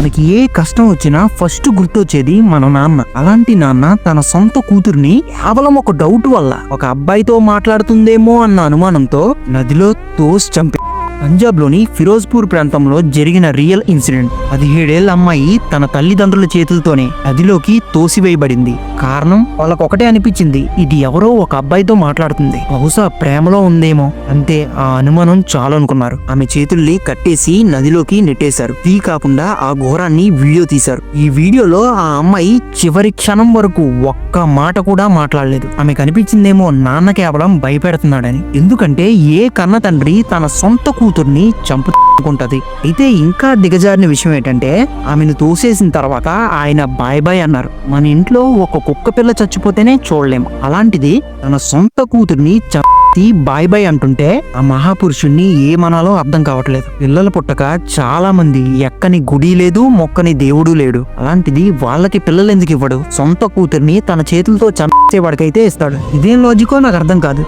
మనకి ఏ కష్టం వచ్చినా ఫస్ట్ గుర్తొచ్చేది మన నాన్న. అలాంటి నాన్న తన సొంత కూతుర్ని కేవలం ఒక డౌట్ వల్ల ఒక అబ్బాయితో మాట్లాడుతుందేమో అన్న అనుమానంతో నదిలో తోసి చంపే. పంజాబ్ లోని ఫిరోజ్పూర్ ప్రాంతంలో జరిగిన రియల్ ఇన్సిడెంట్. 17 ఏళ్ల అమ్మాయి తన తల్లిదండ్రుల చేతులతోనే నదిలోకి తోసివేయబడింది. కారణం వాళ్ళకొకటే అనిపించింది, ఇది ఎవరో ఒక అబ్బాయితో మాట్లాడుతుంది, బహుశా ప్రేమలో ఉందేమో. అంతే, ఆ అనుమానం చాలు అనుకున్నారు. ఆమె చేతుల్ని కట్టేసి నదిలోకి నెట్టేశారు. ఇది కాకుండా ఆ ఘోరాన్ని వీడియో తీశారు. ఈ వీడియోలో ఆ అమ్మాయి చివరి క్షణం వరకు ఒక్క మాట కూడా మాట్లాడలేదు. ఆమె కనిపించిందేమో నాన్న కేవలం భయపెడుతున్నాడని. ఎందుకంటే ఏ కన్న తండ్రి తన సొంత కూతుర్ని చంపుకుంటది. అయితే ఇంకా దిగజారిన విషయం ఏంటంటే, ఆమెను తోసేసిన తర్వాత ఆయన బాయ్ బాయ్ అన్నారు. మన ఇంట్లో ఒక కుక్క పిల్ల చచ్చిపోతేనే చూడలేము, అలాంటిది తన సొంత కూతుర్ని బాయ్ బాయ్ అంటుంటే ఆ మహాపురుషుణ్ణి ఏమనాలో అర్థం కావట్లేదు. పిల్లలు పుట్టక చాలా మంది ఎక్కని గుడి లేదు, మొక్కని దేవుడు లేడు. అలాంటిది వాళ్ళకి పిల్లలు ఎందుకు ఇవ్వడు? సొంత కూతుర్ని తన చేతులతో చంపేవాడికైతే ఇస్తాడు. ఇదేం లాజికో నాకు అర్థం కాదు.